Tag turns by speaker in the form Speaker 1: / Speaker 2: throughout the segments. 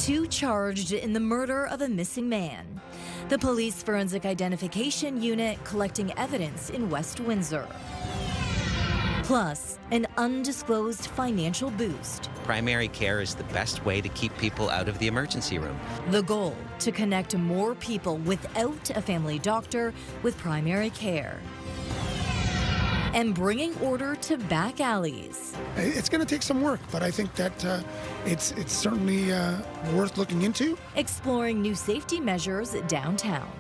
Speaker 1: Two charged in the murder of a missing man. The police forensic identification unit collecting evidence in West Windsor. Plus, an undisclosed financial boost.
Speaker 2: Primary care is the best way to keep people out of the emergency room.
Speaker 1: The goal, to connect more people without a family doctor with primary care. And bringing order to back alleys.
Speaker 3: It's going to take some work, but I think that it's certainly worth looking into.
Speaker 1: Exploring new safety measures downtown.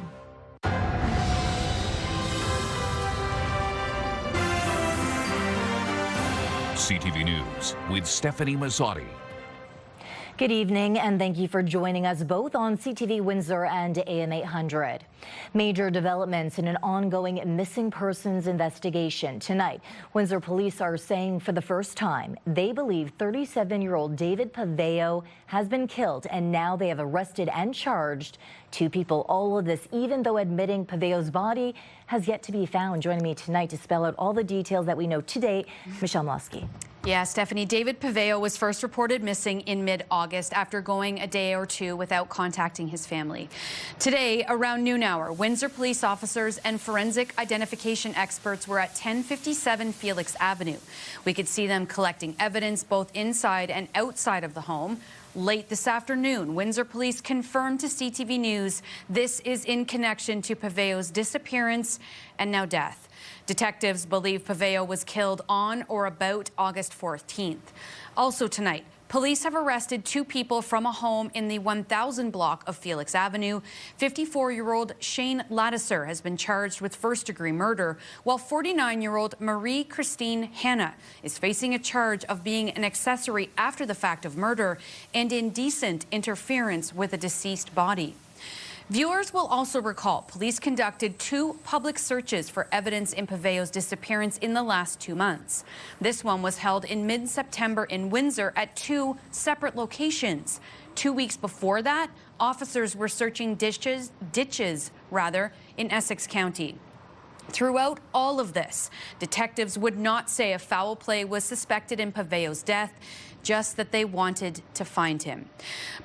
Speaker 4: CTV News with Stefanie Masotti.
Speaker 5: Good evening, and thank you for joining us both on CTV Windsor and AM 800. Major developments in an ongoing missing persons investigation. Tonight, Windsor police are saying for the first time they believe 37-year-old David Pavao has been killed, and now they have arrested and charged two people. All of this even though admitting Pavao's body has yet to be found. Joining me tonight to spell out all the details that we know to date, Michelle Moskey.
Speaker 6: Yeah, Stefanie, David Pavao was first reported missing in mid-August after going a day or two without contacting his family. Today, around noon hour, Windsor police officers and forensic identification experts were at 1057 Felix Avenue. We could see them collecting evidence both inside and outside of the home. Late this afternoon, Windsor police confirmed to CTV News this is in connection to Pavao's disappearance and now death. Detectives believe Pavao was killed on or about August 14th. Also tonight, police have arrested two people from a home in the 1000 block of Felix Avenue. 54-year-old Shane Lattiser has been charged with first-degree murder, while 49-year-old Marie Christine Hanna is facing a charge of being an accessory after the fact of murder and indecent interference with a deceased body. Viewers will also recall police conducted two public searches for evidence in Pavao's disappearance in the last 2 months. This one was held in mid-September in Windsor at two separate locations. 2 weeks before that, officers were searching ditches in Essex County. Throughout all of this, detectives would not say a foul play was suspected in Pavao's death, just that they wanted to find him.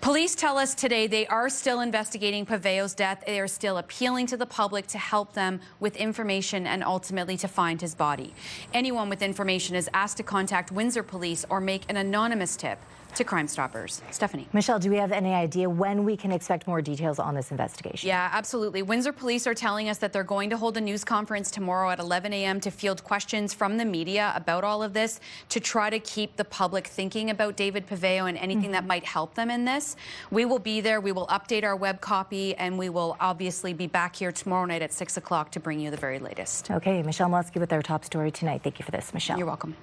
Speaker 6: Police tell us today they are still investigating Pavao's death. They are still appealing to the public to help them with information and ultimately to find his body. Anyone with information is asked to contact Windsor Police or make an anonymous tip to Crime Stoppers. Stefanie.
Speaker 5: Michelle, do we have any idea when we can expect more details on this investigation?
Speaker 6: Yeah, absolutely. Windsor Police are telling us that they're going to hold a news conference tomorrow at 11 a.m. to field questions from the media about all of this, to try to keep the public thinking about David Pavao and anything that might help them in this. We will be there. We will update our web copy, and we will obviously be back here tomorrow night at 6 o'clock to bring you the very latest.
Speaker 5: Okay, Michelle Moskey with our top story tonight. Thank you for this, Michelle.
Speaker 6: You're welcome.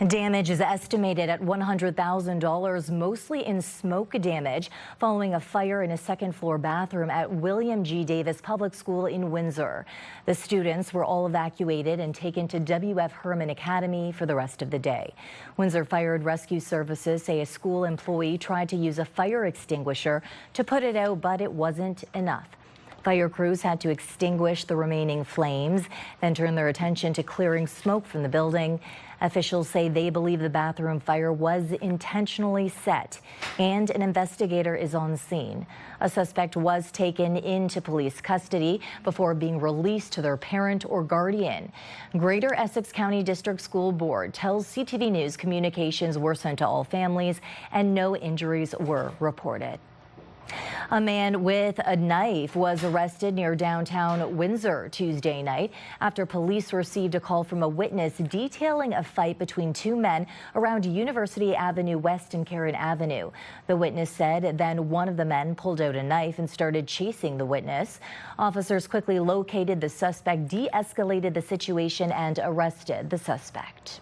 Speaker 5: Damage is estimated at $100,000, mostly in smoke damage, following a fire in a second-floor bathroom at William G. Davis Public School in Windsor. The students were all evacuated and taken to W.F. Herman Academy for the rest of the day. Windsor Fire and Rescue Services say a school employee tried to use a fire extinguisher to put it out, but it wasn't enough. Fire crews had to extinguish the remaining flames, then turn their attention to clearing smoke from the building. Officials say they believe the bathroom fire was intentionally set, and an investigator is on scene. A suspect was taken into police custody before being released to their parent or guardian. Greater Essex County District School Board tells CTV News communications were sent to all families and no injuries were reported. A man with a knife was arrested near downtown Windsor Tuesday night after police received a call from a witness detailing a fight between two men around University Avenue West and Karen Avenue. The witness said then one of the men pulled out a knife and started chasing the witness. Officers quickly located the suspect, de-escalated the situation, and arrested the suspect.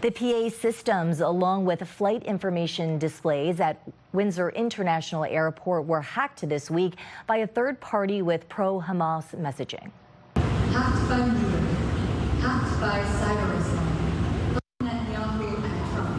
Speaker 5: The PA systems, along with flight information displays at Windsor International Airport, were hacked this week by a third party with pro-Hamas messaging.
Speaker 7: Hacked by New hacked by Cyber Islam. Netanyahu and Trump.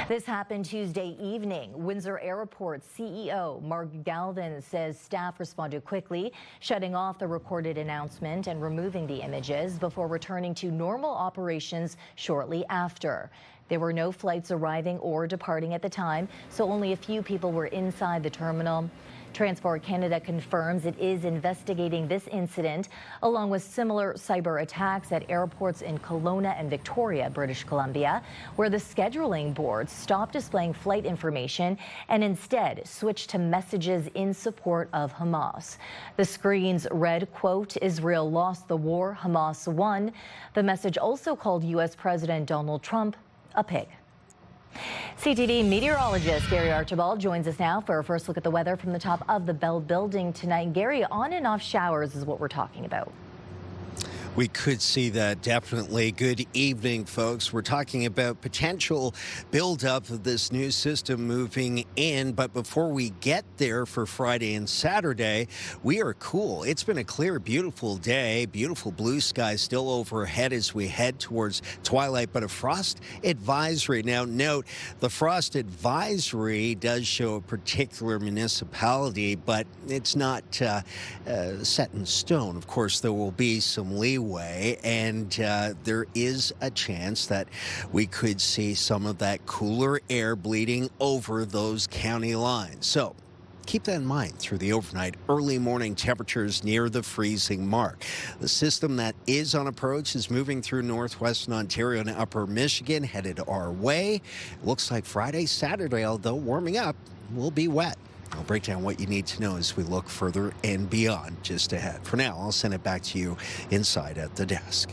Speaker 5: This happened Tuesday evening. Windsor Airport CEO Mark Galvin says staff responded quickly, shutting off the recorded announcement and removing the images before returning to normal operations shortly after. There were no flights arriving or departing at the time, so only a few people were inside the terminal. Transport Canada confirms it is investigating this incident, along with similar cyber attacks at airports in Kelowna and Victoria, British Columbia, where the scheduling board stopped displaying flight information and instead switched to messages in support of Hamas. The screens read, quote, "Israel lost the war, Hamas won." The message also called U.S. President Donald Trump a pig. CTV meteorologist Gary Archibald joins us now for a first look at the weather from the top of the Bell Building tonight. Gary, on and off showers is what we're talking about.
Speaker 8: We could see that, definitely. Good evening, folks. We're talking about potential buildup of this new system moving in. But before we get there for Friday and Saturday, we are cool. It's been a clear, beautiful day. Beautiful blue sky still overhead as we head towards twilight, but a frost advisory. Now, note, the frost advisory does show a particular municipality, but it's not set in stone. Of course, there will be some leeway. And there is a chance that we could see some of that cooler air bleeding over those county lines. So keep that in mind through the overnight. Early morning temperatures near the freezing mark. The system that is on approach is moving through northwestern Ontario and upper Michigan, headed our way. Looks like Friday, Saturday, although warming up, will be wet. I'll break down what you need to know as we look further and beyond just ahead. For now, I'll send it back to you inside at the desk.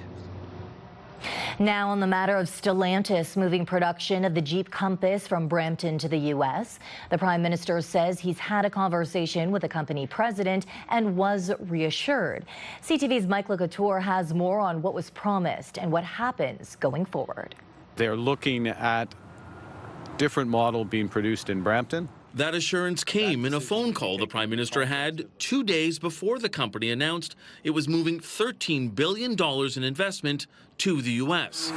Speaker 5: Now on the matter of Stellantis moving production of the Jeep Compass from Brampton to the U.S., the Prime Minister says he's had a conversation with the company president and was reassured. CTV's Mike LeCouture has more on what was promised and what happens going forward.
Speaker 9: They're looking at different model being produced in Brampton.
Speaker 10: That assurance came in a phone call the Prime Minister had 2 days before the company announced it was moving $13 billion in investment to the U.S.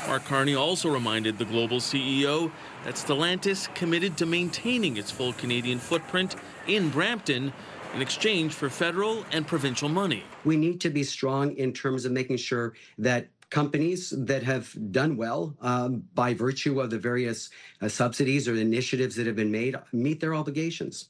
Speaker 10: Mark Carney also reminded the global CEO that Stellantis committed to maintaining its full Canadian footprint in Brampton in exchange for federal and provincial money.
Speaker 11: We need to be strong in terms of making sure that companies that have done well by virtue of the various subsidies or initiatives that have been made meet their obligations.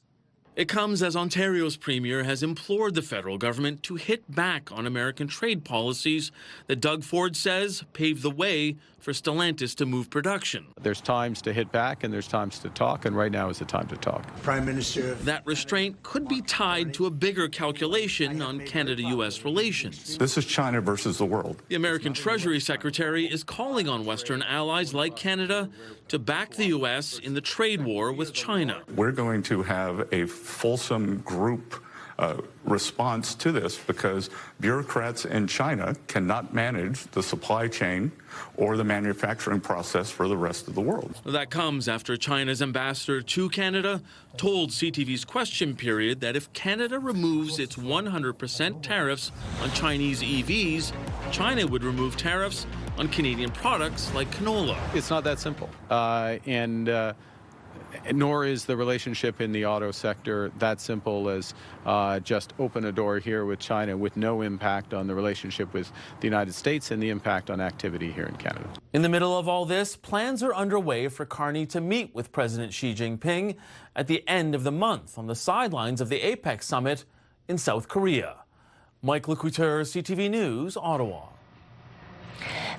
Speaker 10: It comes as Ontario's Premier has implored the federal government to hit back on American trade policies that Doug Ford says paved the way for Stellantis to move production.
Speaker 9: There's times to hit back and there's times to talk, and right now is the time to talk.
Speaker 12: Prime Minister.
Speaker 10: That restraint could be tied to a bigger calculation on Canada-U.S. relations.
Speaker 13: This is China versus the world.
Speaker 10: The American Treasury Secretary is calling on Western allies like Canada to back the U.S. in the trade war with China.
Speaker 13: We're going to have a fulsome group response to this because bureaucrats in China cannot manage the supply chain or the manufacturing process for the rest of the world.
Speaker 10: That comes after China's ambassador to Canada told CTV's Question Period that if Canada removes its 100% tariffs on Chinese EVs, China would remove tariffs on Canadian products like canola.
Speaker 9: It's not that simple. Nor is the relationship in the auto sector that simple as just open a door here with China with no impact on the relationship with the United States and the impact on activity here in Canada.
Speaker 10: In the middle of all this, plans are underway for Carney to meet with President Xi Jinping at the end of the month on the sidelines of the APEC summit in South Korea. Mike LeCouture, CTV News, Ottawa.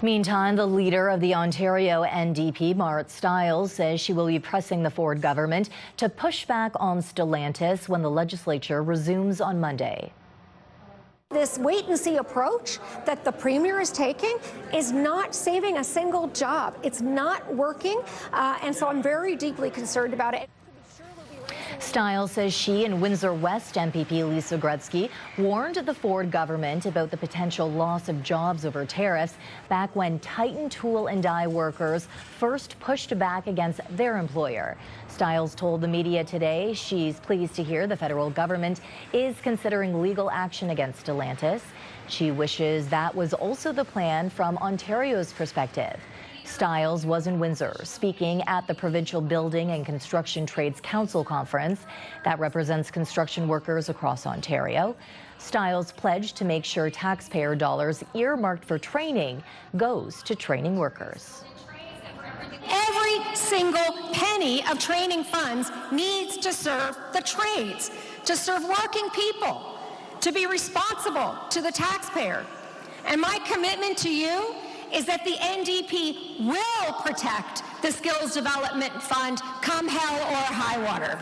Speaker 5: Meantime, the leader of the Ontario NDP, Marit Stiles, says she will be pressing the Ford government to push back on Stellantis when the legislature resumes on Monday.
Speaker 14: This wait-and-see approach that the Premier is taking is not saving a single job. It's not working, and so I'm very deeply concerned about it.
Speaker 5: Stiles says she and Windsor West MPP Lisa Gretzky warned the Ford government about the potential loss of jobs over tariffs back when Titan Tool and Die workers first pushed back against their employer. Stiles told the media today she's pleased to hear the federal government is considering legal action against Stellantis. She wishes that was also the plan from Ontario's perspective. Stiles was in Windsor speaking at the Provincial Building and Construction Trades Council conference that represents construction workers across Ontario. Stiles pledged to make sure taxpayer dollars earmarked for training goes to training workers.
Speaker 14: single penny of training funds needs to serve the trades, to serve working people, to be responsible to the taxpayer. And my commitment to you is that the NDP will protect the Skills Development Fund come hell or high water.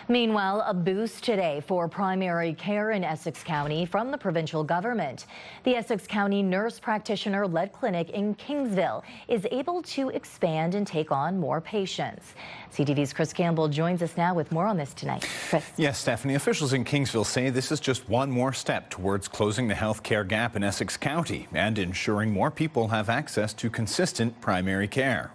Speaker 5: Meanwhile, a boost today for primary care in Essex County from the provincial government. The Essex County Nurse Practitioner-led clinic in Kingsville is able to expand and take on more patients. CTV's Chris Campbell joins us now with more on this tonight. Chris.
Speaker 12: Yes, Stephanie, officials in Kingsville say this is just one more step towards closing the health care gap in Essex County and ensuring more people have access to consistent primary care.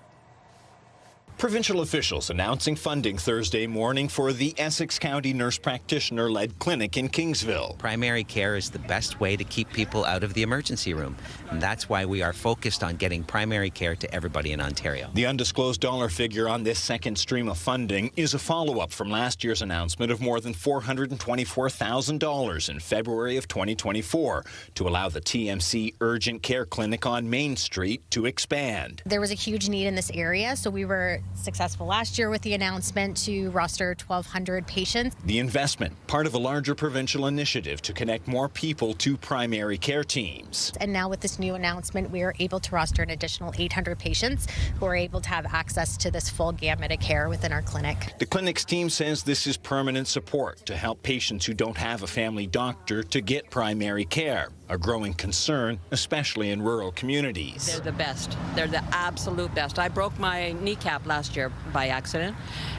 Speaker 15: Provincial officials announcing funding Thursday morning for the Essex County Nurse Practitioner-led clinic in Kingsville.
Speaker 2: Primary care is the best way to keep people out of the emergency room, and that's why we are focused on getting primary care to everybody in Ontario.
Speaker 15: The undisclosed dollar figure on this second stream of funding is a follow-up from last year's announcement of more than $424,000 in February of 2024 to allow the TMC Urgent Care Clinic on Main Street to expand.
Speaker 16: There was a huge need in this area, so we were successful last year with the announcement to roster 1,200 patients.
Speaker 15: The investment, part of a larger provincial initiative to connect more people to primary care teams.
Speaker 16: And now with this new announcement, we are able to roster an additional 800 patients who are able to have access to this full gamut of care within our clinic.
Speaker 15: The clinic's team says this is permanent support to help patients who don't have a family doctor to get primary care, a growing concern, especially in rural communities.
Speaker 17: They're the best. They're the absolute best. I broke my kneecap last year by accident,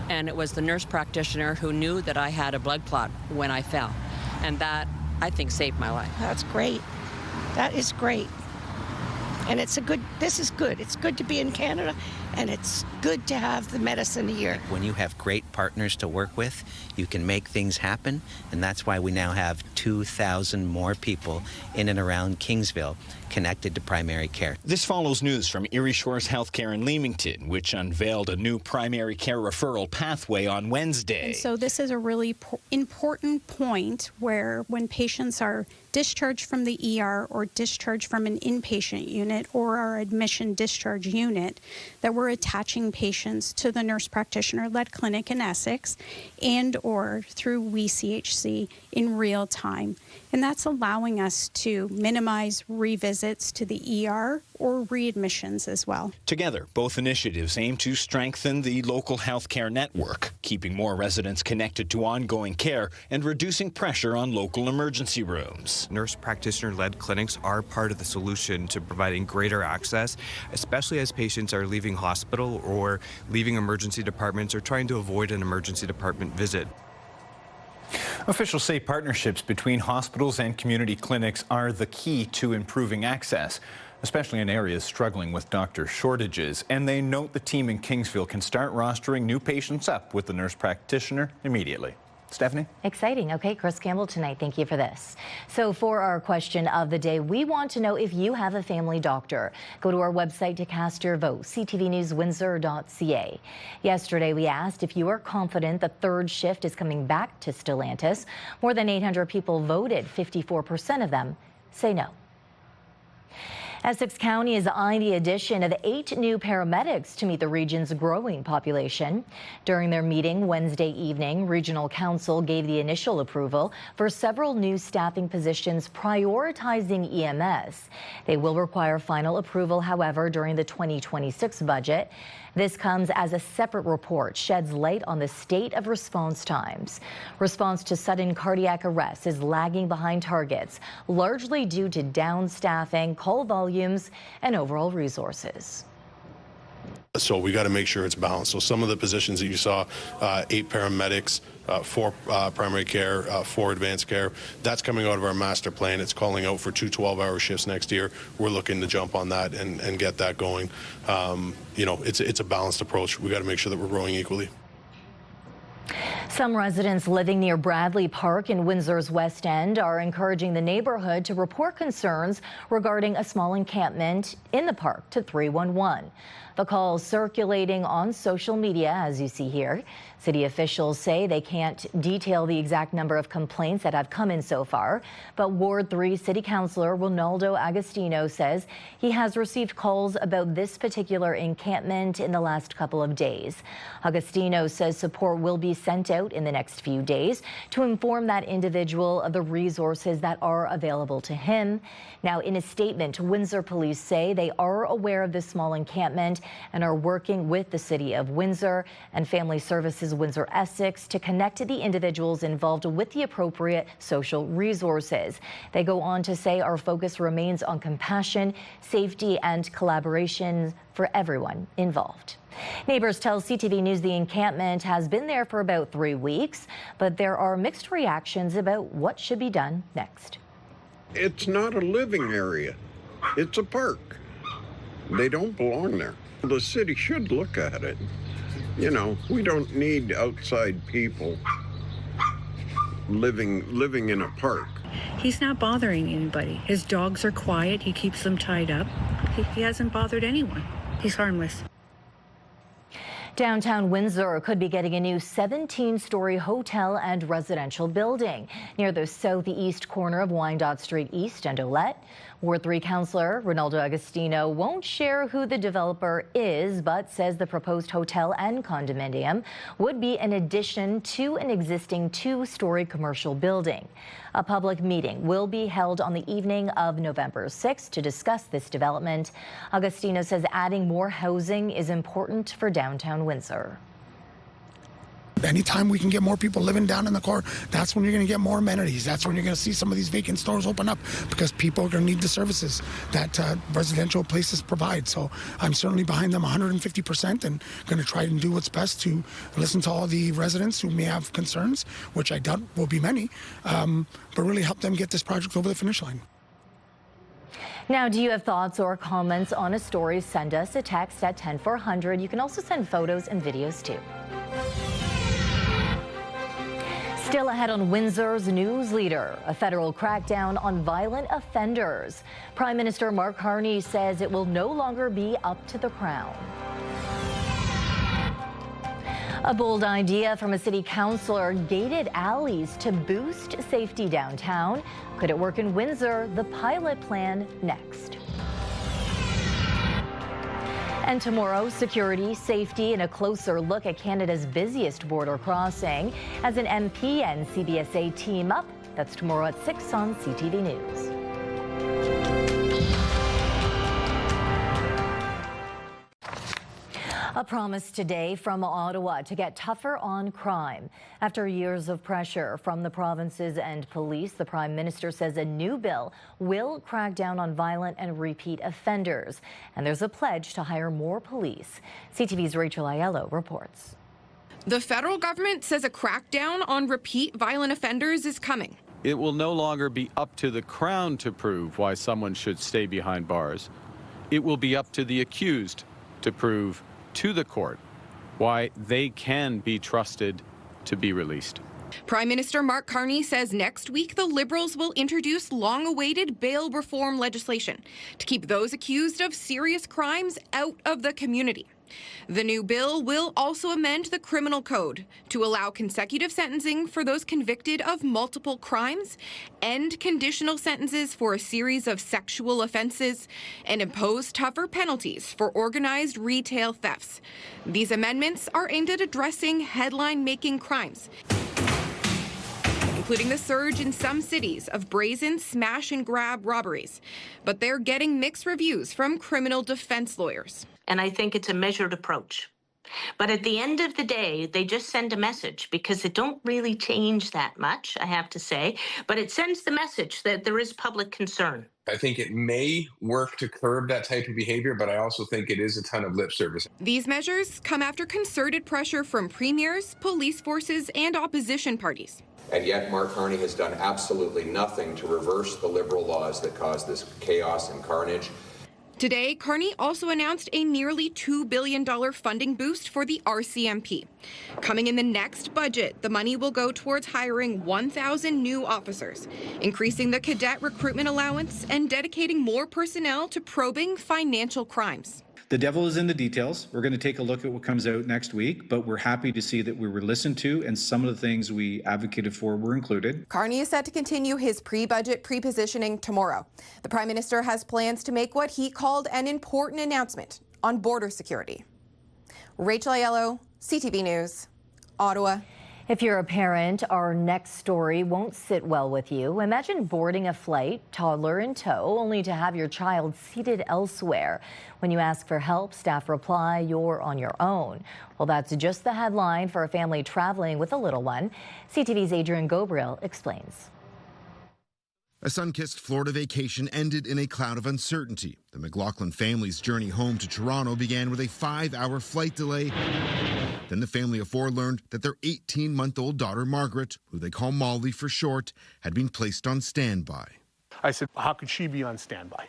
Speaker 17: and it was the nurse practitioner who knew that I had a blood clot when I fell, and that, I think, saved my life.
Speaker 18: That's great. That is great. And this is good. It's good to be in Canada, and it's good to have the medicine here.
Speaker 2: When you have great partners to work with, you can make things happen, and that's why we now have 2,000 more people in and around Kingsville connected to primary care.
Speaker 15: This follows news from Erie Shores Healthcare in Leamington, which unveiled a new primary care referral pathway on Wednesday.
Speaker 19: And so this is a really important point where when patients are discharged from the ER or discharged from an inpatient unit or our admission discharge unit, that we're attaching patients to the nurse practitioner-led clinic in Essex and or through WeCHC in real time. And that's allowing us to minimize revisits to the ER or readmissions as well.
Speaker 15: Together, both initiatives aim to strengthen the local healthcare network, keeping more residents connected to ongoing care and reducing pressure on local emergency rooms.
Speaker 20: Nurse practitioner-led clinics are part of the solution to providing greater access, especially as patients are leaving hospital or leaving emergency departments or trying to avoid an emergency department visit.
Speaker 12: Officials say partnerships between hospitals and community clinics are the key to improving access, especially in areas struggling with doctor shortages. And they note the team in Kingsville can start rostering new patients up with the nurse practitioner immediately. Stephanie?
Speaker 5: Exciting. Okay, Chris Campbell tonight. Thank you for this. So for our question of the day, we want to know if you have a family doctor. Go to our website to cast your vote, ctvnewswindsor.ca. Yesterday, we asked if you are confident the third shift is coming back to Stellantis. More than 800 people voted. 54% of them say no. Essex County is eyeing the addition of 8 new paramedics to meet the region's growing population. During their meeting Wednesday evening, Regional Council gave the initial approval for several new staffing positions prioritizing EMS. They will require final approval, however, during the 2026 budget. This comes as a separate report sheds light on the state of response times. Response to sudden cardiac arrest is lagging behind targets, largely due to down staffing, call volumes, and overall resources.
Speaker 21: So we got to make sure it's balanced. So some of the positions that you saw, 8 paramedics, 4 primary care, 4 advanced care, that's coming out of our master plan. It's calling out for 2 12-hour shifts next year. We're looking to jump on that and get that going. You know, it's a balanced approach. We got to make sure that we're growing equally.
Speaker 5: Some residents living near Bradley Park in Windsor's West End are encouraging the neighborhood to report concerns regarding a small encampment in the park to 311. The call is circulating on social media, as you see here. City officials say they can't detail the exact number of complaints that have come in so far, but Ward 3 City Councillor Ronaldo Agostino says he has received calls about this particular encampment in the last couple of days. Agostino says support will be sent out in the next few days to inform that individual of the resources that are available to him. Now, in a statement, Windsor police say they are aware of this small encampment and are working with the City of Windsor and Family Services Windsor Essex to connect the individuals involved with the appropriate social resources. They go on to say our focus remains on compassion, safety, and collaboration for everyone involved. Neighbors tell CTV News the encampment has been there for about 3 weeks, but there are mixed reactions about what should be done next.
Speaker 3: It's not a living area. It's a park. They don't belong there. The city should look at it. You know, we don't need outside people living in a park.
Speaker 22: He's not bothering anybody. His dogs are quiet. He keeps them tied up. He hasn't bothered anyone. He's harmless.
Speaker 5: Downtown Windsor could be getting a new 17-story hotel and residential building near the southeast corner of Wyandotte Street East and Olette. Ward 3 Councillor Ronaldo Agostino won't share who the developer is, but says the proposed hotel and condominium would be an addition to an existing 2-story commercial building. A public meeting will be held on the evening of November 6th to discuss this development. Agostino says adding more housing is important for downtown Windsor.
Speaker 23: Anytime we can get more people living down in the core, that's when you're going to get more amenities. That's when you're going to see some of these vacant stores open up because people are going to need the services that residential places provide. So I'm certainly behind them 150% and going to try and do what's best to listen to all the residents who may have concerns, which I doubt will be many, but really help them get this project over the finish line.
Speaker 5: Now, do you have thoughts or comments on a story? Send us a text at 10400. You can also send photos and videos too. Still ahead on Windsor's news leader, a federal crackdown on violent offenders. Prime Minister Mark Carney says it will no longer be up to the Crown. A bold idea from a city councillor, gated alleys to boost safety downtown. Could it work in Windsor? The pilot plan next. And tomorrow, security, safety, and a closer look at Canada's busiest border crossing as an MP and CBSA team up. That's tomorrow at 6 on CTV News. A promise today from Ottawa to get tougher on crime. After years of pressure from the provinces and police, the Prime Minister says a new bill will crack down on violent and repeat offenders. And there's a pledge to hire more police. CTV's Rachel Aiello reports.
Speaker 24: The federal government says a crackdown on repeat violent offenders is coming.
Speaker 9: It will no longer be up to the Crown to prove why someone should stay behind bars. It will be up to the accused to prove to the court why they can be trusted to be released.
Speaker 24: Prime Minister Mark Carney says next week the Liberals will introduce long-awaited bail reform legislation to keep those accused of serious crimes out of the community. The new bill will also amend the criminal code to allow consecutive sentencing for those convicted of multiple crimes, end conditional sentences for a series of sexual offenses, and impose tougher penalties for organized retail thefts. These amendments are aimed at addressing headline-making crimes, including the surge in some cities of brazen smash-and-grab robberies. But they're getting mixed reviews from criminal defense lawyers.
Speaker 25: And I think it's a measured approach. But at the end of the day, they just send a message because it don't really change that much, I have to say. But it sends the message that there is public concern.
Speaker 26: I think it may work to curb that type of behavior, but I also think it is a ton of lip service.
Speaker 24: These measures come after concerted pressure from premiers, police forces, and opposition parties.
Speaker 27: And yet Mark Carney has done absolutely nothing to reverse the Liberal laws that caused this chaos and carnage.
Speaker 24: Today, Carney also announced a nearly $2 billion funding boost for the RCMP. Coming in the next budget, the money will go towards hiring 1,000 new officers, increasing the cadet recruitment allowance, and dedicating more personnel to probing financial crimes.
Speaker 1: The devil is in the details. We're going to take a look at what comes out next week, but we're happy to see that we were listened to and some of the things we advocated for were included.
Speaker 24: Carney is set to continue his pre-budget pre-positioning tomorrow. The Prime Minister has plans to make what he called an important announcement on border security. Rachel Aiello, CTV News, Ottawa.
Speaker 5: If you're a parent, our next story won't sit well with you. Imagine boarding a flight, toddler in tow, only to have your child seated elsewhere. When you ask for help, staff reply, "You're on your own." Well, that's just the headline for a family traveling with a little one. CTV's Adrian Gobriel explains.
Speaker 4: A sun-kissed Florida vacation ended in a cloud of uncertainty. The McLaughlin family's journey home to Toronto began with a 5-hour flight delay. Then the family of 4 learned that their 18-month-old daughter, Margaret, who they call Molly for short, had been placed on standby.
Speaker 6: I said, how could she be on standby?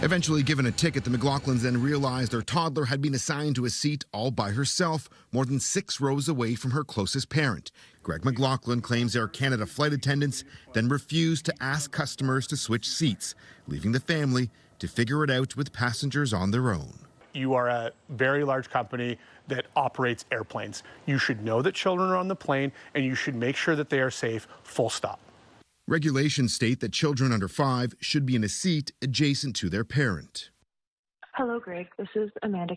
Speaker 4: Eventually given a ticket, the McLaughlins then realized their toddler had been assigned to a seat all by herself, more than 6 rows away from her closest parent. Greg McLaughlin claims Air Canada flight attendants then refused to ask customers to switch seats, leaving the family to figure it out with passengers on their own.
Speaker 6: You are a very large company that operates airplanes. You should know that children are on the plane, and you should make sure that they are safe, full stop.
Speaker 4: Regulations state that children under 5 should be in a seat adjacent to their parent.
Speaker 7: Hello, Greg. This is Amanda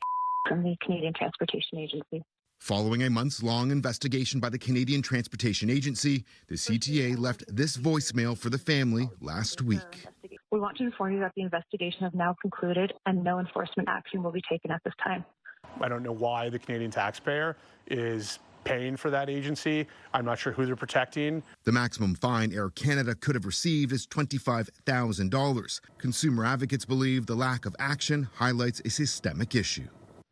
Speaker 7: from the Canadian Transportation Agency.
Speaker 4: Following a months-long investigation by the Canadian Transportation Agency, the CTA left this voicemail for the family last week.
Speaker 7: We want to inform you that the investigation has now concluded and no enforcement action will be taken at this time.
Speaker 6: I don't know why the Canadian taxpayer is paying for that agency. I'm not sure who they're protecting.
Speaker 4: The maximum fine Air Canada could have received is $25,000. Consumer advocates believe the lack of action highlights a systemic issue.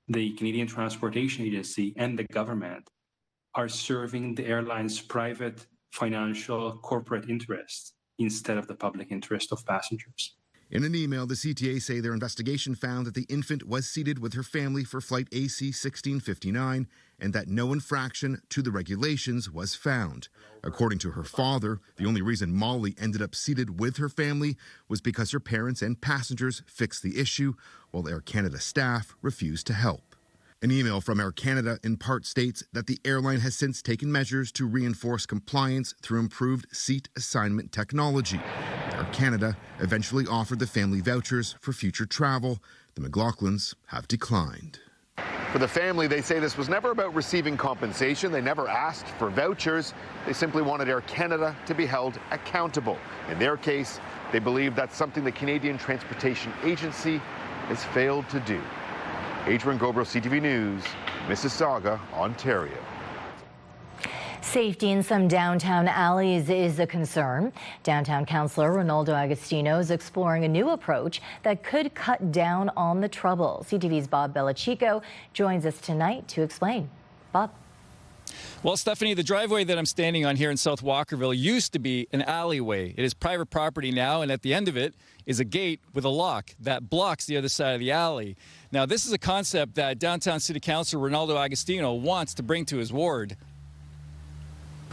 Speaker 8: The Canadian Transportation Agency and the government are serving the airline's private, financial, corporate interests instead of the public interest of passengers.
Speaker 4: In an email, the CTA say their investigation found that the infant was seated with her family for flight AC 1659 and that no infraction to the regulations was found. According to her father, the only reason Molly ended up seated with her family was because her parents and passengers fixed the issue, while Air Canada staff refused to help. An email from Air Canada in part states that the airline has since taken measures to reinforce compliance through improved seat assignment technology. Air Canada eventually offered the family vouchers for future travel. The McLaughlins have declined.
Speaker 11: For the family, they say this was never about receiving compensation. They never asked for vouchers. They simply wanted Air Canada to be held accountable. In their case, they believe that's something the Canadian Transportation Agency has failed to do. Adrian Gobro, CTV News, Mississauga, Ontario.
Speaker 5: Safety in some downtown alleys is a concern. Downtown Councillor Ronaldo Agostino is exploring a new approach that could cut down on the trouble. CTV's Bob Belichico joins us tonight to explain. Bob.
Speaker 13: Well, Stefanie, the driveway that I'm standing on here in South Walkerville used to be an alleyway. It is private property now, and at the end of it is a gate with a lock that blocks the other side of the alley. Now, this is a concept that Downtown City Councilor Ronaldo Agostino wants to bring to his ward.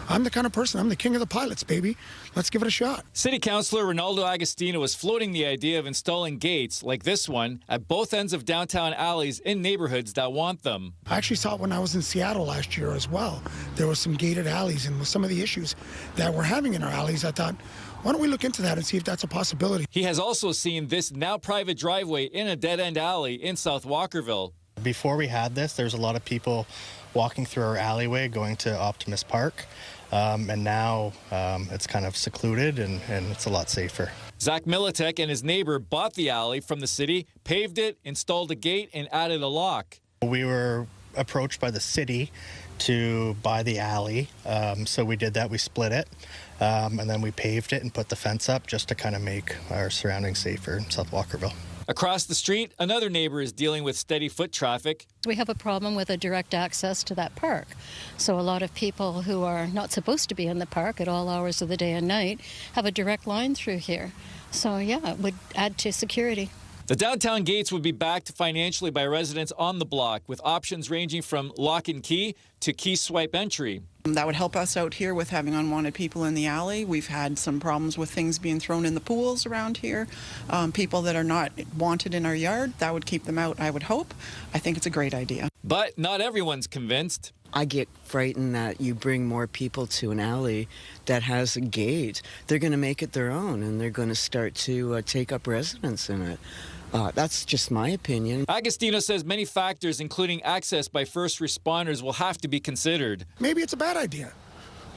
Speaker 23: I'm the kind of person, I'm the king of the pilots, baby. Let's give it a shot.
Speaker 13: City Councilor Ronaldo Agostino is floating the idea of installing gates like this one at both ends of downtown alleys in neighborhoods that want them.
Speaker 23: I actually saw it when I was in Seattle last year as well. There were some gated alleys, and with some of the issues that we're having in our alleys, I thought, why don't we look into that and see if that's a possibility?
Speaker 13: He has also seen this now private driveway in a dead-end alley in South Walkerville.
Speaker 28: Before we had this, there's a lot of people walking through our alleyway going to Optimus Park. And now it's kind of secluded and it's a lot safer.
Speaker 13: Zach Militek and his neighbor bought the alley from the city, paved it, installed a gate, and added a lock.
Speaker 28: We were approached by the city to buy the alley, so we did that. We split it, and then we paved it and put the fence up just to kind of make our surroundings safer in South Walkerville.
Speaker 13: Across the street, another neighbor is dealing with steady foot traffic.
Speaker 29: We have a problem with a direct access to that park. So a lot of people who are not supposed to be in the park at all hours of the day and night have a direct line through here. So yeah, it would add to security.
Speaker 13: The downtown gates would be backed financially by residents on the block, with options ranging from lock and key to key swipe entry.
Speaker 2: That would help us out here with having unwanted people in the alley. We've had some problems with things being thrown in the pools around here. People that are not wanted in our yard, that would keep them out, I would hope. I think it's a great idea.
Speaker 13: But not everyone's convinced.
Speaker 10: I get frightened that you bring more people to an alley that has a gate. They're going to make it their own, and they're going to start to take up residence in it. That's just my opinion.
Speaker 13: Agostino says many factors, including access by first responders, will have to be considered.
Speaker 23: Maybe it's a bad idea,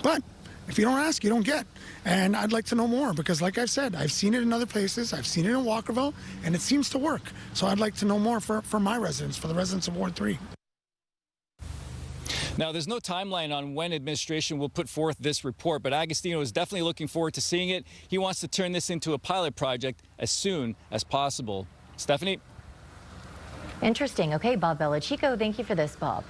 Speaker 23: but if you don't ask, you don't get. And I'd like to know more because, like I've said, I've seen it in other places. I've seen it in Walkerville, and it seems to work. So I'd like to know more for my residents, for the residents of Ward 3.
Speaker 13: Now, there's no timeline on when administration will put forth this report, but Agostino is definitely looking forward to seeing it. He wants to turn this into a pilot project as soon as possible. Stefanie?
Speaker 5: Interesting. Okay, Bob Belichico, thank you for this, Bob.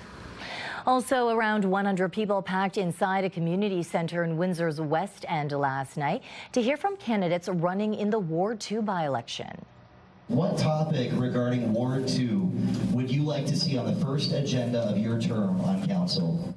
Speaker 5: Also, around 100 people packed inside a community center in Windsor's West End last night to hear from candidates running in the Ward 2 by-election.
Speaker 14: What topic regarding Ward 2 would you like to see on the first agenda of your term on council?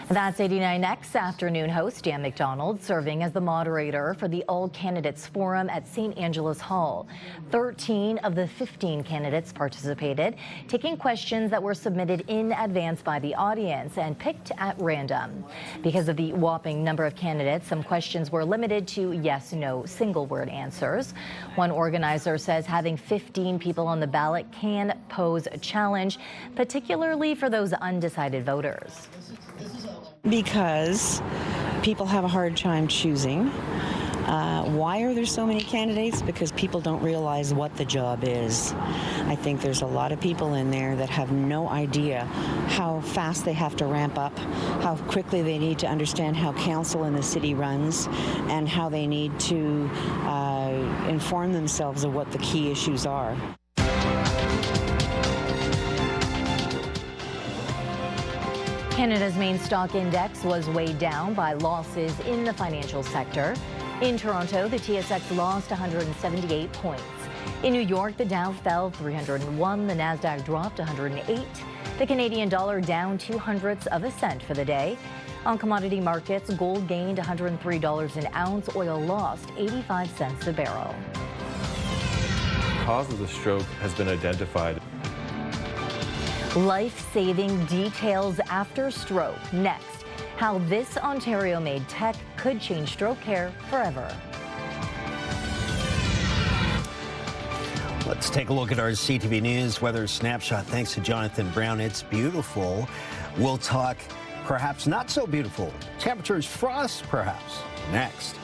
Speaker 5: That's 89X afternoon host Dan McDonald serving as the moderator for the All Candidates Forum at St. Angela's Hall. 13 of the 15 candidates participated, taking questions that were submitted in advance by the audience and picked at random. Because of the whopping number of candidates, some questions were limited to yes, no, single-word answers. One organizer says having 15 people on the ballot can pose a challenge, particularly for those undecided voters.
Speaker 15: Because people have a hard time choosing. Why are there so many candidates? Because people don't realize what the job is. I think there's a lot of people in there that have no idea how fast they have to ramp up, how quickly they need to understand how council in the city runs, and how they need to inform themselves of what the key issues are.
Speaker 5: Canada's main stock index was weighed down by losses in the financial sector. In Toronto, the TSX lost 178 points. In New York, the Dow fell 301, the Nasdaq dropped 108. The Canadian dollar down 0.02 cents for the day. On commodity markets, gold gained $103 an ounce, oil lost 85 cents a barrel.
Speaker 16: The cause of the stroke has been identified.
Speaker 5: Life-saving details after stroke. Next, how this Ontario-made tech could change stroke care forever.
Speaker 17: Let's take a look at our CTV News weather snapshot. Thanks to Jonathan Brown. It's beautiful. We'll talk perhaps not so beautiful. Temperatures, frost, perhaps. Next.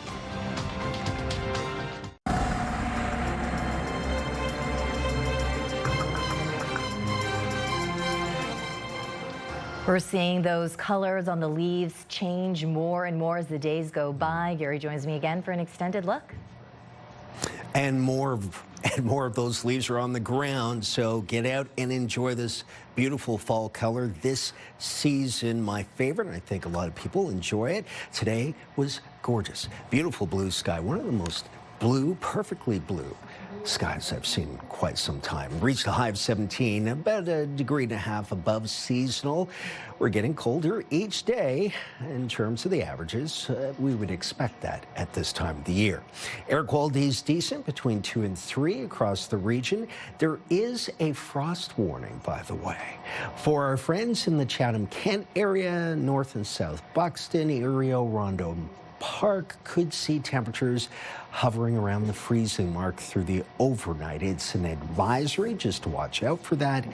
Speaker 5: We're seeing those colors on the leaves change more and more as the days go by. Gary joins me again for an extended look.
Speaker 17: And more of those leaves are on the ground, so get out and enjoy this beautiful fall color. This season, my favorite, and I think a lot of people enjoy it. Today was gorgeous. Beautiful blue sky, one of the most blue, perfectly blue skies I've seen in quite some time. Reached a high of 17, about 1.5 degrees above seasonal. We're getting colder each day in terms of the averages. We would expect that at this time of the year. Air quality is decent, between 2 and 3 across the region. There is a frost warning, by the way, for our friends in the Chatham-Kent area, North and South Buxton, Erie, Rondo Park could see temperatures hovering around the freezing mark through the overnight. It's an advisory, just to watch out for that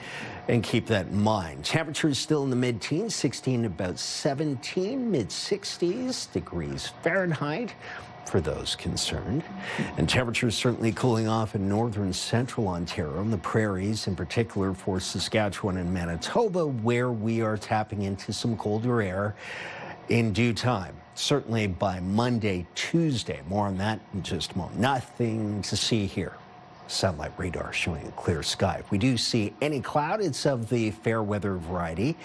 Speaker 17: and keep that in mind. Temperatures still in the mid-teens, 16 about 17, mid-60s degrees Fahrenheit for those concerned. And temperatures certainly cooling off in northern central Ontario and the prairies, in particular for Saskatchewan and Manitoba, where we are tapping into some colder air in due time. Certainly by Monday, Tuesday. More on that in just a moment. Nothing to see here. Satellite radar showing a clear sky. If we do see any cloud, it's of the fair weather variety.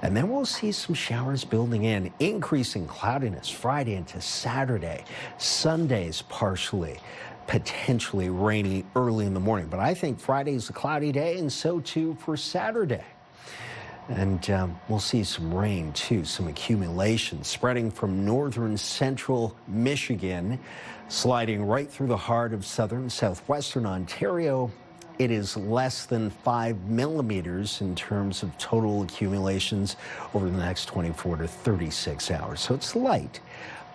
Speaker 17: And then we'll see some showers building in. Increasing cloudiness Friday into Saturday. Sundays partially potentially rainy early in the morning. But I think Friday is a cloudy day, and so too for Saturday. And we'll see some rain, too, some accumulation spreading from northern central Michigan, sliding right through the heart of southern southwestern Ontario. It is less than 5 millimeters in terms of total accumulations over the next 24 to 36 hours. So it's light,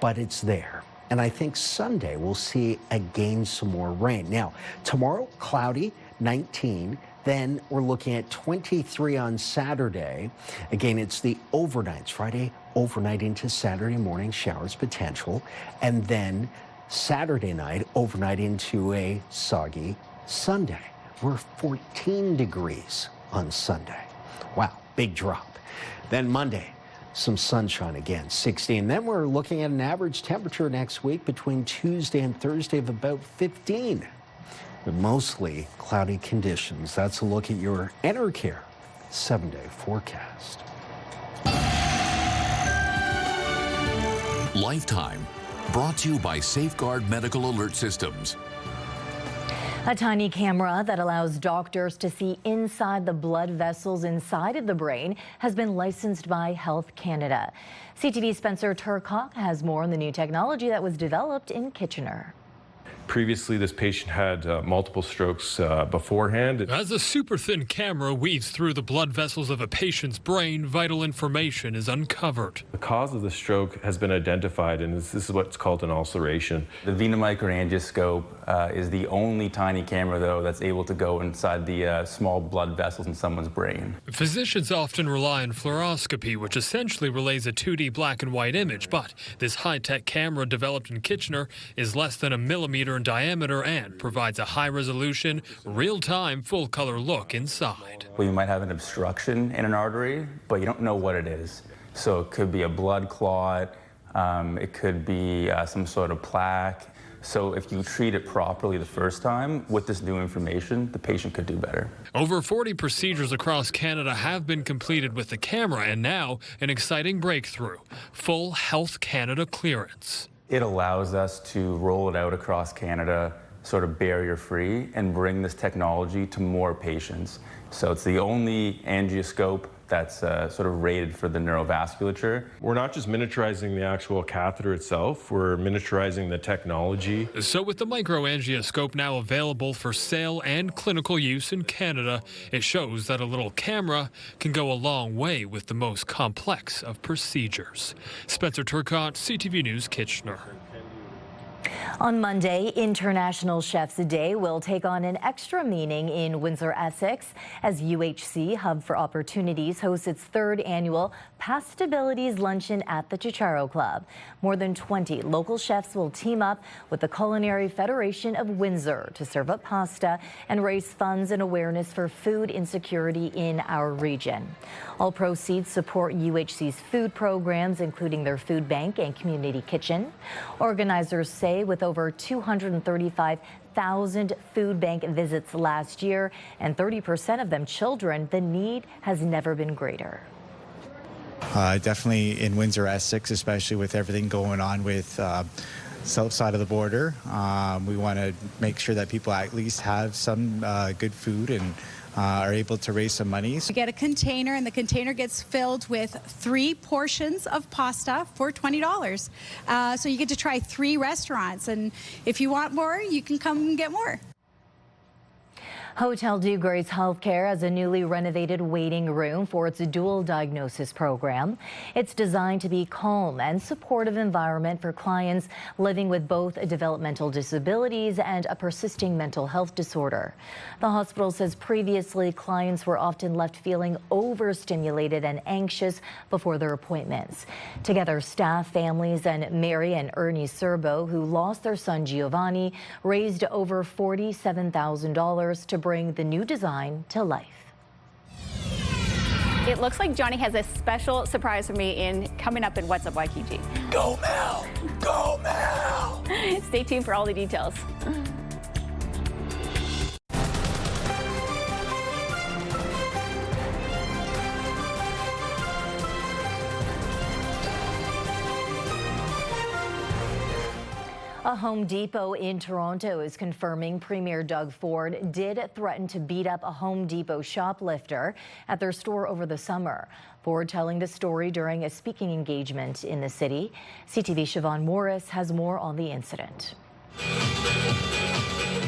Speaker 17: but it's there. And I think Sunday we'll see again some more rain. Now, tomorrow, cloudy, 19. Then we're looking at 23 on Saturday. Again, it's the overnights, Friday overnight into Saturday morning, showers potential. And then Saturday night, overnight into a soggy Sunday. We're 14 degrees on Sunday. Wow, big drop. Then Monday, some sunshine again, 16. Then we're looking at an average temperature next week between Tuesday and Thursday of about 15. But mostly cloudy conditions. That's a look at your Enercare 7-day forecast.
Speaker 3: Lifetime, brought to you by Safeguard Medical Alert Systems.
Speaker 5: A tiny camera that allows doctors to see inside the blood vessels inside of the brain has been licensed by Health Canada. CTV Spencer Turcotte has more on the new technology that was developed in Kitchener.
Speaker 16: Previously, this patient had multiple strokes beforehand.
Speaker 9: As a super thin camera weaves through the blood vessels of a patient's brain, vital information is uncovered.
Speaker 16: The cause of the stroke has been identified, and this is what's called an ulceration.
Speaker 12: The venomicroangioscope is the only tiny camera, though, that's able to go inside the small blood vessels in someone's brain.
Speaker 9: Physicians often rely on fluoroscopy, which essentially relays a 2D black and white image, but this high-tech camera developed in Kitchener is less than a millimeter in diameter and provides a high-resolution, real-time, full-color look inside.
Speaker 12: Well, you might have an obstruction in an artery, but you don't know what it is. So it could be a blood clot, it could be some sort of plaque. So if you treat it properly the first time, with this new information, the patient could do better.
Speaker 9: Over 40 procedures across Canada have been completed with the camera, and now an exciting breakthrough, full Health Canada clearance.
Speaker 12: It allows us to roll it out across Canada, sort of barrier-free, and bring this technology to more patients. So it's the only angioscope that's sort of rated for the neurovasculature.
Speaker 16: We're not just miniaturizing the actual catheter itself, we're miniaturizing the technology.
Speaker 9: So with the microangioscope now available for sale and clinical use in Canada, it shows that a little camera can go a long way with the most complex of procedures. Spencer Turcotte, CTV News, Kitchener.
Speaker 5: On Monday, International Chefs Day will take on an extra meaning in Windsor, Essex, as UHC Hub for Opportunities hosts its 3rd annual Pastabilities Luncheon at the Chicharo Club. More than 20 local chefs will team up with the Culinary Federation of Windsor to serve up pasta and raise funds and awareness for food insecurity in our region. All proceeds support UHC's food programs, including their food bank and community kitchen. Organizers say with over 235,000 food bank visits last year, and 30% of them children, the need has never been greater.
Speaker 18: Definitely in Windsor, Essex, especially with everything going on with south side of the border. We want to make sure that people at least have some good food and are able to raise some money.
Speaker 19: You get a container, and the container gets filled with 3 portions of pasta for $20. So you get to try 3 restaurants, and if you want more, you can come and get more.
Speaker 5: Hotel Dieu Grace Healthcare has a newly renovated waiting room for its dual diagnosis program. It's designed to be a calm and supportive environment for clients living with both developmental disabilities and a persisting mental health disorder. The hospital says previously clients were often left feeling overstimulated and anxious before their appointments. Together, staff, families, and Mary and Ernie Serbo, who lost their son Giovanni, raised over $47,000 to bring the new design to life.
Speaker 20: It looks like Johnny has a special surprise for me coming up in What's Up YQG.
Speaker 21: Go Mel! Go Mel!
Speaker 20: Stay tuned for all the details.
Speaker 5: A Home Depot in Toronto is confirming Premier Doug Ford did threaten to beat up a Home Depot shoplifter at their store over the summer. Ford telling the story during a speaking engagement in the city. CTV Siobhan Morris has more on the incident.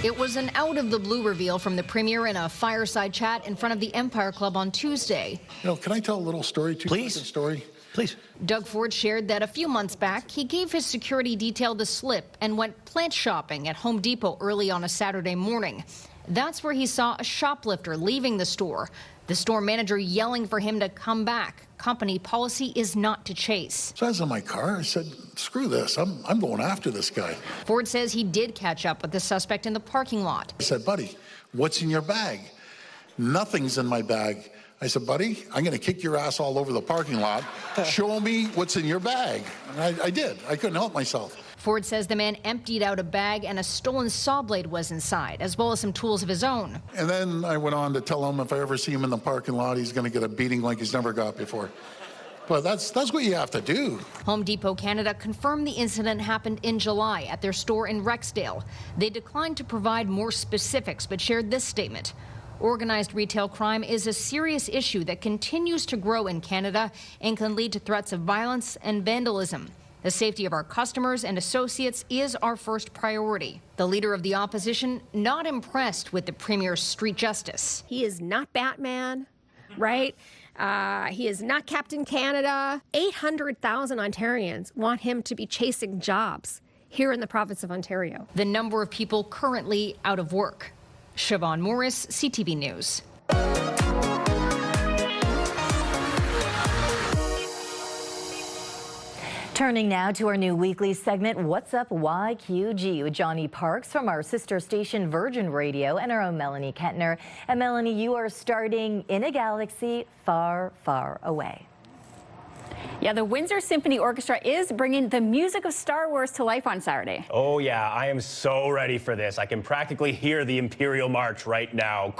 Speaker 1: It was an out-of-the-blue reveal from the Premier in a fireside chat in front of the Empire Club on Tuesday.
Speaker 6: Can I tell a little story? Please. Story? Please.
Speaker 1: Doug Ford shared that a few months back, he gave his security detail the slip and went plant shopping at Home Depot early on a Saturday morning. That's where he saw a shoplifter leaving the store. The store manager yelling for him to come back. Company policy is not to chase.
Speaker 6: So I was in my car. I said, screw this. I'm going after this guy.
Speaker 1: Ford says he did catch up with the suspect in the parking lot.
Speaker 6: I said, buddy, what's in your bag? Nothing's in my bag. I said, buddy, I'm going to kick your ass all over the parking lot. Show me what's in your bag. And I did. I couldn't help myself.
Speaker 1: Ford says the man emptied out a bag and a stolen saw blade was inside, as well as some tools of his own.
Speaker 6: And then I went on to tell him if I ever see him in the parking lot, he's going to get a beating like he's never got before. But that's what you have to do.
Speaker 1: Home Depot Canada confirmed the incident happened in July at their store in Rexdale. They declined to provide more specifics, but shared this statement. Organized retail crime is a serious issue that continues to grow in Canada and can lead to threats of violence and vandalism. The safety of our customers and associates is our first priority. The leader of the opposition not impressed with the Premier's street justice.
Speaker 7: He is not Batman, right? He is not Captain Canada. 800,000 Ontarians want him to be chasing jobs here in the province of Ontario.
Speaker 1: The number of people currently out of work. Siobhan Morris, CTV News.
Speaker 5: Turning now to our new weekly segment, What's Up YQG, with Johnny Parks from our sister station Virgin Radio and our own Melanie Kentner. And Melanie, you are starting in a galaxy far, far away.
Speaker 20: Yeah, the Windsor Symphony Orchestra is bringing the music of Star Wars to life on Saturday.
Speaker 8: Oh yeah, I am so ready for this. I can practically hear the Imperial March right now.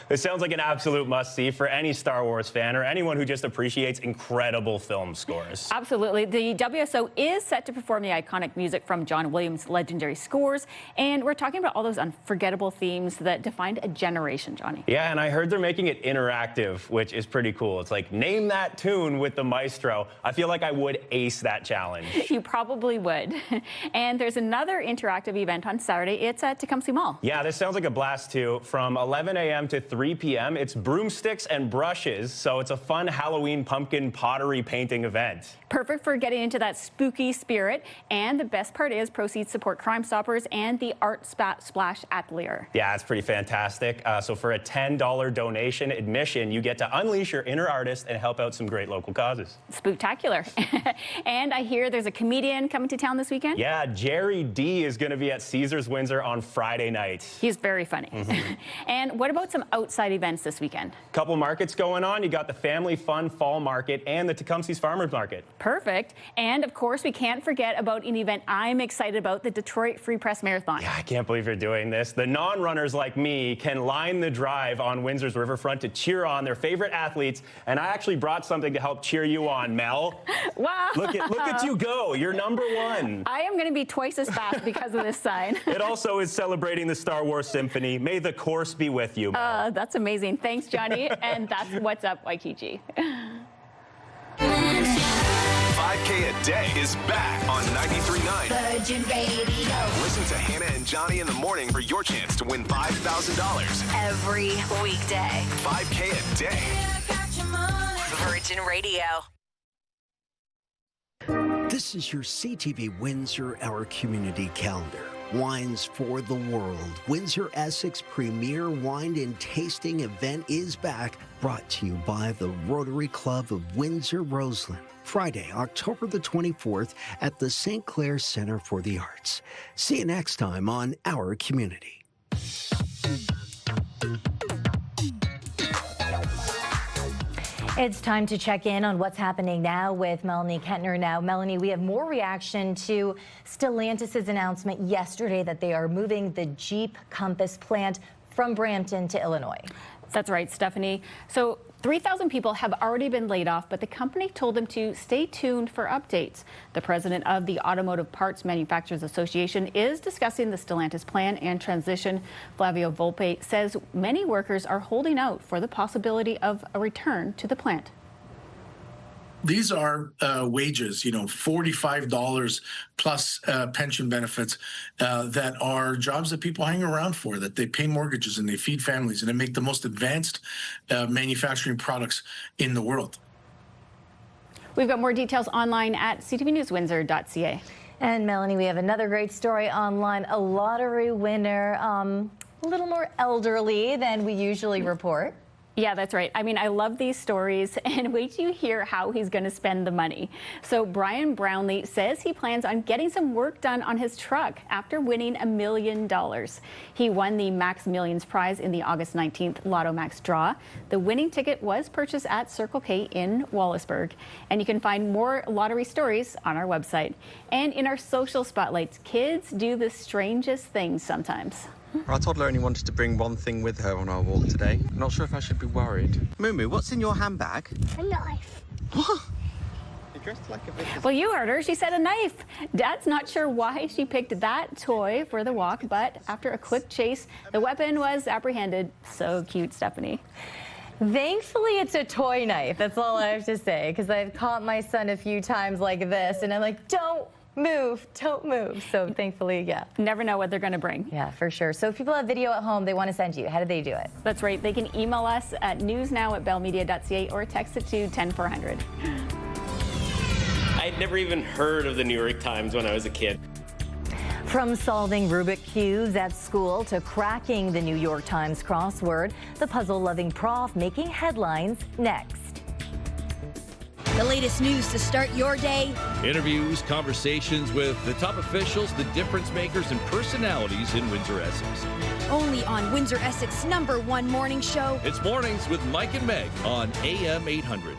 Speaker 8: This sounds like an absolute must-see for any Star Wars fan or anyone who just appreciates incredible film scores.
Speaker 20: Absolutely. The WSO is set to perform the iconic music from John Williams' legendary scores, and we're talking about all those unforgettable themes that defined a generation, Johnny.
Speaker 8: Yeah, and I heard they're making it interactive, which is pretty cool. It's like, name that tune with the maestro. I feel like I would ace that challenge.
Speaker 20: You probably would. And there's another interactive event on Saturday. It's at Tecumseh Mall.
Speaker 8: Yeah, this sounds like a blast, too. From 11 a.m. to 3 p.m., it's broomsticks and brushes, so it's a fun Halloween pumpkin pottery painting event.
Speaker 20: Perfect for getting into that spooky spirit, and the best part is proceeds support Crime Stoppers and the Art Splash Atelier.
Speaker 8: Yeah, it's pretty fantastic. So for a $10 donation admission, you get to unleash your inner artist and help out some great local causes.
Speaker 20: Spooktacular. And I hear there's a comedian coming to town this weekend?
Speaker 8: Yeah, Jerry D is going to be at Caesars Windsor on Friday night.
Speaker 20: He's very funny. And what about some outside events this weekend?
Speaker 8: Couple markets going on. You got the Family Fun Fall Market and the Tecumseh's Farmers Market.
Speaker 20: Perfect. And of course, we can't forget about an event I'm excited about, the Detroit Free Press Marathon.
Speaker 8: Yeah, I can't believe you're doing this. The non-runners like me can line the drive on Windsor's riverfront to cheer on their favorite athletes, and I actually brought something to help cheer you on, Mel.
Speaker 20: Wow.
Speaker 8: Look at you go. You're #1.
Speaker 20: I am going to be twice as fast because of this sign.
Speaker 8: It also is celebrating the Star Wars Symphony. May the course be with you, Mel.
Speaker 20: That's amazing. Thanks, Johnny. And that's What's Up YQG.
Speaker 22: 5K a day is back on 93.9
Speaker 24: Virgin Radio.
Speaker 22: Listen to Hannah and Johnny in the morning for your chance to win $5,000
Speaker 24: Every weekday.
Speaker 22: 5K a day.
Speaker 24: Virgin Radio.
Speaker 17: This is your CTV Windsor Our Community Calendar. Wines for the World. Windsor Essex Premier Wine and Tasting Event is back, brought to you by the Rotary Club of Windsor Roseland. Friday, October the 24th at the St. Clair Center for the Arts. See you next time on Our Community.
Speaker 5: It's time to check in on what's happening now with Melanie Kentner. Now, Melanie, we have more reaction to Stellantis' announcement yesterday that they are moving the Jeep Compass plant from Brampton to Illinois.
Speaker 20: That's right, Stefanie. So 3,000 people have already been laid off, but the company told them to stay tuned for updates. The president of the Automotive Parts Manufacturers Association is discussing the Stellantis plan and transition. Flavio Volpe says many workers are holding out for the possibility of a return to the plant.
Speaker 2: These are wages, $45 plus pension benefits that are jobs that people hang around for, that they pay mortgages and they feed families and they make the most advanced manufacturing products in the world.
Speaker 20: We've got more details online at ctvnewswindsor.ca.
Speaker 5: And Melanie, we have another great story online. A lottery winner, a little more elderly than we usually report.
Speaker 20: Yeah, that's right. I mean, I love these stories, and wait till you hear how he's going to spend the money. So Brian Brownlee says he plans on getting some work done on his truck after winning $1 million. He won the Max Millions prize in the August 19th Lotto Max draw. The winning ticket was purchased at Circle K in Wallaceburg. And you can find more lottery stories on our website. And in our social spotlights, kids do the strangest things sometimes.
Speaker 4: Our toddler only wanted to bring one thing with her on our walk today. I'm not sure if I should be worried. Mumu, what's in your handbag?
Speaker 10: A knife.
Speaker 4: What? You're dressed like a vicious...
Speaker 20: Well, you heard her. She said a knife. Dad's not sure why she picked that toy for the walk, but after a quick chase, the weapon was apprehended. So cute, Stefanie.
Speaker 5: Thankfully, it's a toy knife. That's all I have to say, because I've caught my son a few times like this, and I'm like, don't move, don't move. So thankfully, yeah.
Speaker 20: Never know what they're going to bring.
Speaker 5: Yeah, for sure. So if people have video at home they want to send you, how do they do it?
Speaker 20: That's right. They can email us at newsnow@bellmedia.ca or text it to 10400.
Speaker 11: I'd never even heard of the New York Times when I was a kid.
Speaker 5: From solving Rubik cubes at school to cracking the New York Times crossword, the puzzle-loving prof making headlines next.
Speaker 25: The latest news to start your day.
Speaker 26: Interviews, conversations with the top officials, the difference makers, and personalities in Windsor, Essex.
Speaker 25: Only on Windsor, Essex #1 morning show.
Speaker 26: It's Mornings with Mike and Meg on AM 800.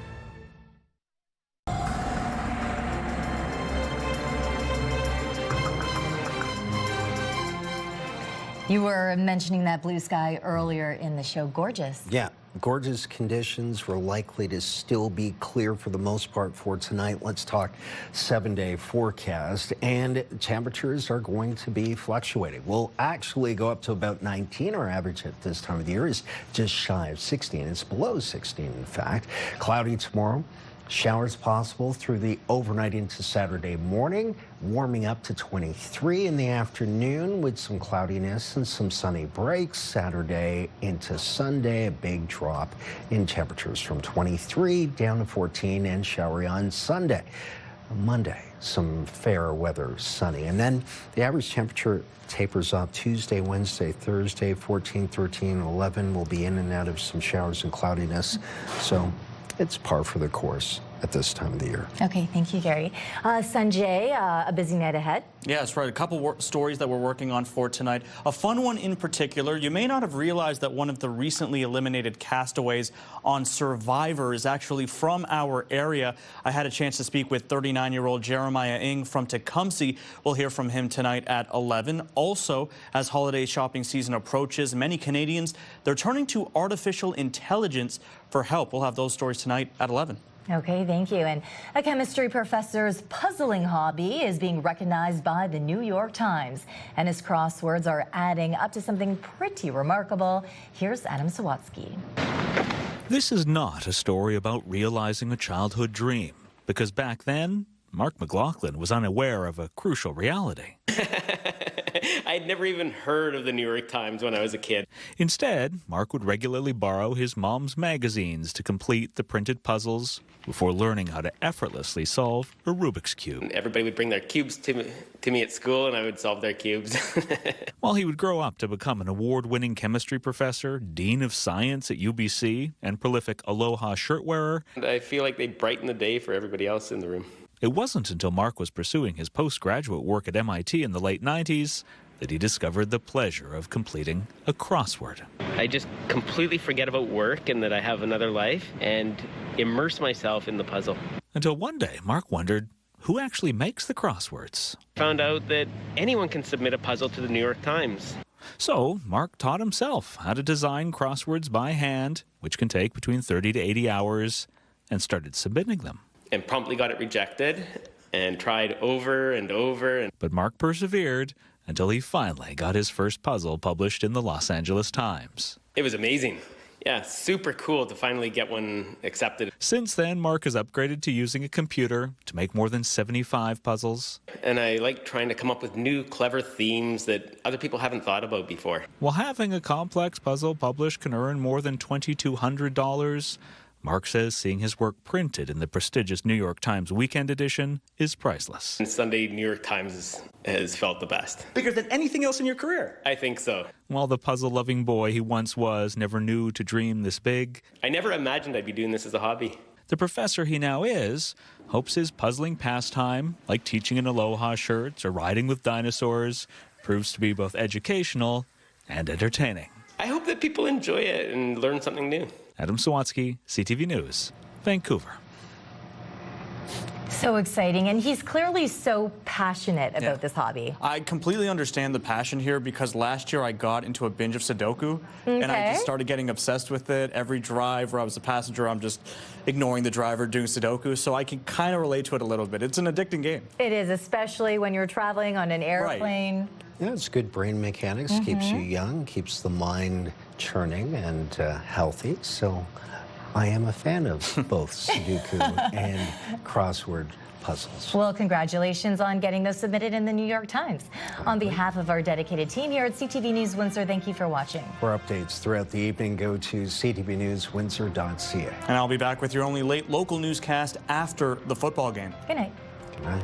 Speaker 5: You were mentioning that blue sky earlier in the show. Gorgeous.
Speaker 17: Yeah, gorgeous conditions. We're likely to still be clear for the most part for tonight. Let's talk 7-day forecast. And temperatures are going to be fluctuating. We'll actually go up to about 19. Our average at this time of the year is just shy of 16. It's below 16, in fact. Cloudy tomorrow. Showers possible through the overnight into Saturday morning, warming up to 23 in the afternoon with some cloudiness and some sunny breaks. Saturday into Sunday, a big drop in temperatures from 23 down to 14 and showery on Sunday. Monday, some fair weather, sunny. And then the average temperature tapers off Tuesday, Wednesday, Thursday, 14, 13, 11. We'll be in and out of some showers and cloudiness. So it's par for the course at this time of the year.
Speaker 5: Okay, thank you, Gary. Sanjay, a busy night ahead.
Speaker 27: Yeah, that's right. A couple stories that we're working on for tonight. A fun one in particular. You may not have realized that one of the recently eliminated castaways on Survivor is actually from our area. I had a chance to speak with 39-year-old Jeremiah Ng from Tecumseh. We'll hear from him tonight at 11. Also, as holiday shopping season approaches, many Canadians, they're turning to artificial intelligence for help. We'll have those stories tonight at 11.
Speaker 5: Okay, thank you. And a chemistry professor's puzzling hobby is being recognized by the New York Times. And his crosswords are adding up to something pretty remarkable. Here's Adam Sawatsky.
Speaker 28: This is not a story about realizing a childhood dream, because back then, Mark McLaughlin was unaware of a crucial reality.
Speaker 11: I'd never even heard of the New York Times when I was a kid.
Speaker 28: Instead, Mark would regularly borrow his mom's magazines to complete the printed puzzles before learning how to effortlessly solve a Rubik's Cube.
Speaker 11: Everybody would bring their cubes to me at school, and I would solve their cubes.
Speaker 28: While he would grow up to become an award-winning chemistry professor, dean of science at UBC, and prolific Aloha shirt wearer,
Speaker 11: And I feel like they brighten the day for everybody else in the room.
Speaker 28: it wasn't until Mark was pursuing his postgraduate work at MIT in the late 90s that he discovered the pleasure of completing a crossword.
Speaker 11: I just completely forget about work and that I have another life and immerse myself in the puzzle.
Speaker 28: Until one day, Mark wondered, who actually makes the crosswords?
Speaker 11: Found out that anyone can submit a puzzle to the New York Times.
Speaker 28: So Mark taught himself how to design crosswords by hand, which can take between 30 to 80 hours, and started submitting them.
Speaker 11: And promptly got it rejected and tried over and over.
Speaker 28: But Mark persevered until he finally got his first puzzle published in the Los Angeles Times.
Speaker 11: It was amazing. Yeah, super cool to finally get one accepted.
Speaker 28: Since then, Mark has upgraded to using a computer to make more than 75 puzzles.
Speaker 11: And I like trying to come up with new, clever themes that other people haven't thought about before.
Speaker 28: While having a complex puzzle published can earn more than $2,200, Mark says seeing his work printed in the prestigious New York Times Weekend edition is priceless.
Speaker 11: And Sunday New York Times has felt the best.
Speaker 27: Bigger than anything else in your career?
Speaker 11: I think so.
Speaker 28: While the puzzle-loving boy he once was never knew to dream this big,
Speaker 11: I never imagined I'd be doing this as a hobby.
Speaker 28: the professor he now is hopes his puzzling pastime, like teaching in aloha shirts or riding with dinosaurs, proves to be both educational and entertaining.
Speaker 11: I hope that people enjoy it and learn something new.
Speaker 28: Adam Sawatsky, CTV News, Vancouver.
Speaker 5: So exciting, and he's clearly so passionate about this hobby.
Speaker 27: I completely understand the passion here because last year I got into a binge of Sudoku and I just started getting obsessed with it. Every drive where I was a passenger, I'm just ignoring the driver doing Sudoku, so I can kind of relate to it a little bit. It's an addicting game.
Speaker 5: It is, especially when you're traveling on an airplane.
Speaker 17: Yeah, it's good brain mechanics, keeps you young, keeps the mind churning and healthy. So I am a fan of both Sudoku and crossword puzzles.
Speaker 5: Well, congratulations on getting those submitted in the New York Times. On behalf of our dedicated team here at CTV News Windsor, thank you for watching.
Speaker 17: For updates throughout the evening, go to ctvnewswindsor.ca.
Speaker 27: And I'll be back with your only late local newscast after the football game.
Speaker 5: Good night.
Speaker 17: Good night.